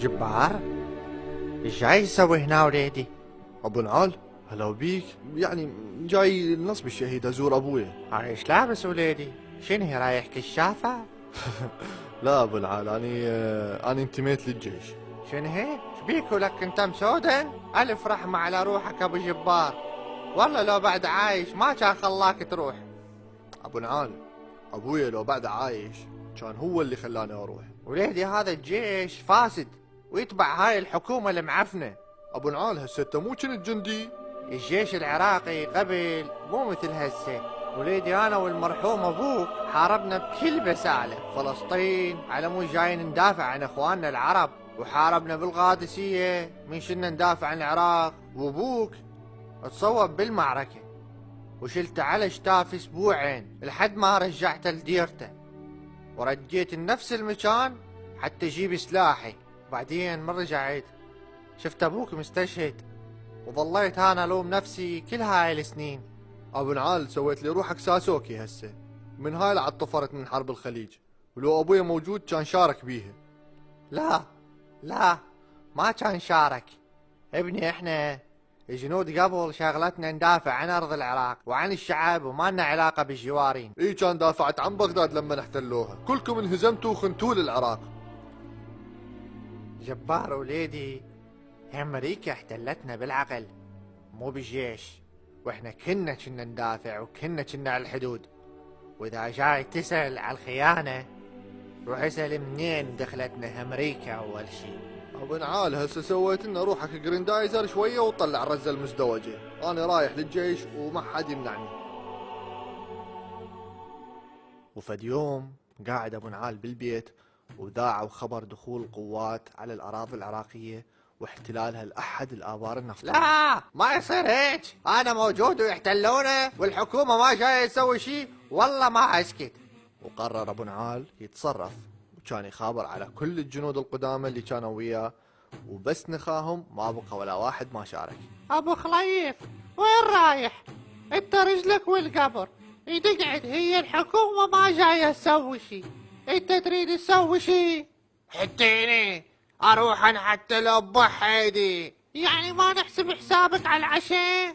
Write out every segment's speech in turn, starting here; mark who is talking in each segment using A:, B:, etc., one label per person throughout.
A: جبار، ايش جاي تسوي هنا وليدي؟
B: ابو نعال، هلا بيك. يعني جاي نصب الشهيد ازور ابويا.
A: ايش لابس وليدي؟ شنو هي رايح كشافة؟
B: لا ابو نعال، اني انتميت للجيش.
A: شنو هي؟ شبيك ولك انت مسودن؟ الف رحمة على روحك ابو جبار، والله لو بعد عايش ما كان خلاك تروح.
B: ابو نعال، ابويا لو بعد عايش كان هو اللي خلاني اروح.
A: وليدي هذا الجيش فاسد ويتبع هاي الحكومة المعفنة.
B: ابو نعال، هسه انت مو كنت جندي؟
A: الجيش العراقي قبل مو مثل هسه. وليدي انا والمرحوم ابوك حاربنا بكل بسالة فلسطين على مود جايين ندافع عن اخواننا العرب، وحاربنا بالقادسية من شلنا ندافع عن العراق، وابوك تصوب بالمعركة وشلته على شتاف اسبوعين لحد ما رجعته لديرته، ورجيت لنفس المكان حتى اجيب سلاحي. بعدين من رجعت شفت ابوك مستشهد، وظليت انا الوم نفسي كل هاي السنين.
B: ابو نعال، سويت لي روحك ساسوكي هسه. من هاي لعد طفرت من حرب الخليج، ولو ابويا موجود كان شارك بيها.
A: لا لا، ما كان شارك ابني. احنا الجنود قبل شغلتنا ندافع عن ارض العراق وعن الشعب، وما لنا علاقه بالجوارين.
B: اي كان دافعت عن بغداد لما احتلوها، كلكم انهزمتوا وخنتوا للعراق.
A: جبار وليدي، امريكا احتلتنا بالعقل مو بالجيش، واحنا كنا ندافع وكنا على الحدود. واذا جاي تسال على الخيانه روح اسال منين دخلتنا امريكا اول شيء.
B: ابو نعال، هسه سويت لنا روحك جريندايزر شويه وطلع الرزه المزدوجه. انا رايح للجيش وما حد يمنعني. وفد يوم قاعد ابو نعال بالبيت وذاعوا خبر دخول قوات على الاراضي العراقيه واحتلالها لاحد الابار النفطيه.
A: لا ما يصير هيك، انا موجود ويحتلونه والحكومه ما جايه تسوي شيء، والله ما اسكت.
B: وقرر ابو نعال يتصرف، وكان يخابر على كل الجنود القدامى اللي كانوا وياه، وبس نخاهم ما بقى ولا واحد ما شارك.
A: ابو خليف وين رايح؟ انت رجلك والقبر تقعد، هي الحكومه ما جايه تسوي شيء، انت تريد تسوي شيء؟ حتيني اروح انا حتى لو بحيدي، يعني ما نحسب حسابك على العشاء.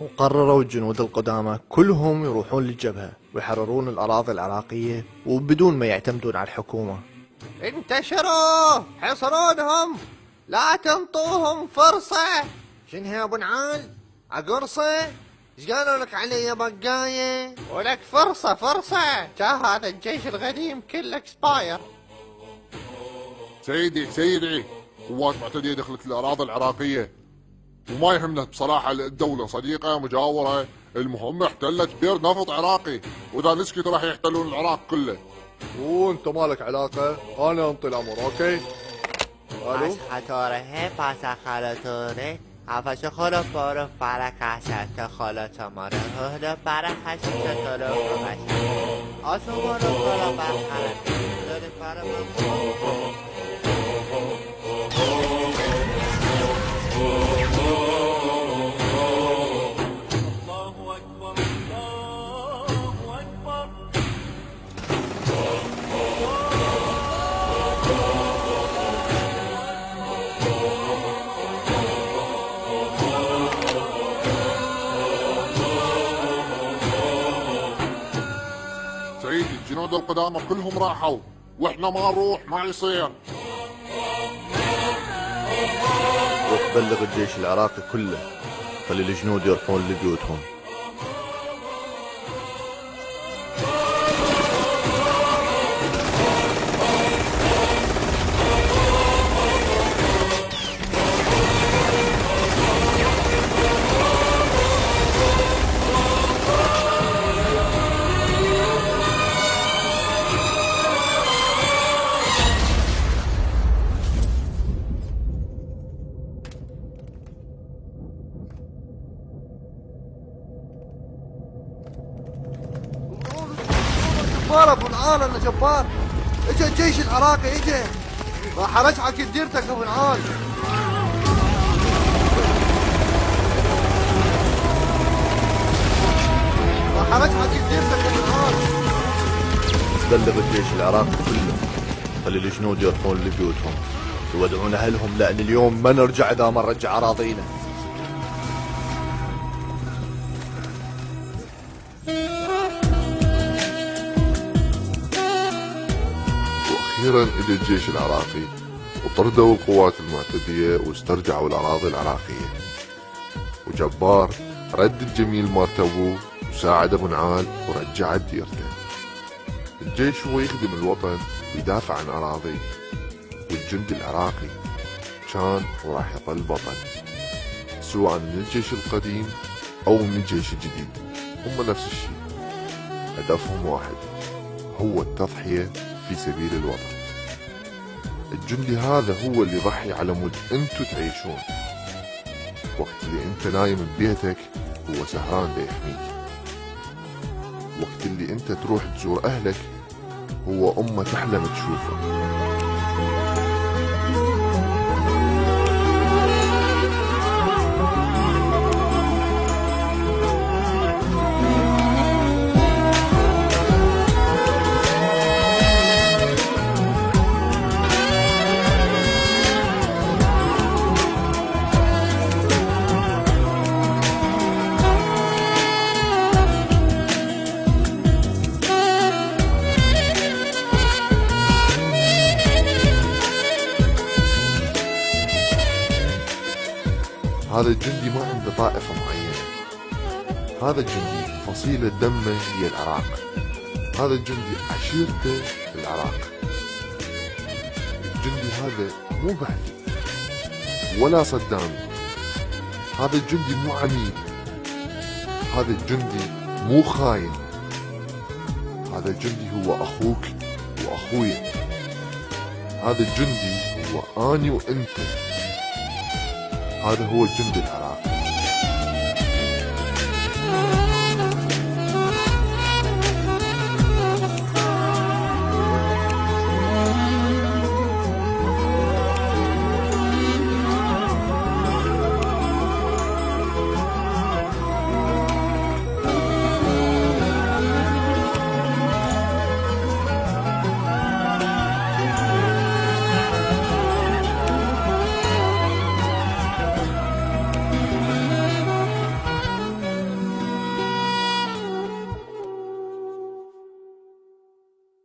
B: وقرروا الجنود القدامى كلهم يروحون للجبهة ويحررون الأراضي العراقية وبدون ما يعتمدون على الحكومة.
A: انتشروا، حصرونهم، لا تنطوهم فرصة. شنو يا ابو نعال؟ عقرصة؟ ايش قالوا لك علي يا بقاية؟ ولك فرصة كان هذا الجيش القديم كله اكسباير.
C: سيدي، قوات معتدية دخلت الأراضي العراقية وما يهمنا بصراحة. الدولة صديقة مجاورة، المهم احتلت بير نفط عراقي، وإذا نسكت راح يحتلون العراق كله.
B: وانت مالك علاقة، أنا أنطي الأمر. أوكي؟
A: ألو؟ خطوره پاسا خالطوره افش خلو پارو فرا کسر خالط ماره هلو برا حشی تطلو کمشی آسو مارو کلا برخره داری فرا
C: الجنود القدامى كلهم راحوا واحنا ما نروح ما يصير.
B: روح بلغ الجيش العراقي كله، خلي الجنود يروحون لبيوتهم. جبار ابو نعال، انا جبار. اجا الجيش العراقي اجا، راح ارجعك لديرتك ابو نعال. راح ارجعك لديرتك ابو نعال.
D: بلغ الجيش العراقي كله، خلي الجنود يروحون لبيوتهم يودعون اهلهم، لان اليوم ما نرجع اذا ما نرجع اراضينا.
C: واخيرا اجى الجيش العراقي وطردوا القوات المعتدية واسترجعوا الاراضي العراقية. وجبار رد الجميل مالت ابوه وساعد ابو نعال ورجع ديرته. الجيش هو يخدم الوطن ويدافع عن اراضيه، والجندي العراقي كان وراح يظل بطل، سواء من الجيش القديم او من الجيش الجديد، هم نفس الشيء، هدفهم واحد، هو التضحية في سبيل الوطن. الجندي هذا هو اللي يضحي على مود انتو تعيشون. وقت اللي انت نايم ببيتك هو سهران دا يحميك، وقت اللي انت تروح تزور اهلك هو امه تحلم تشوفه. هذا الجندي ما عنده طائفة معينة، هذا الجندي فصيلة دمه هي العراق، هذا الجندي عشيرته العراق. الجندي هذا مو بعثي ولا صدامي، هذا الجندي مو عميل، هذا الجندي مو خاين، هذا الجندي هو أخوك وأخويا، هذا الجندي هو أني وأنت، هذا هو الجندي العراقي.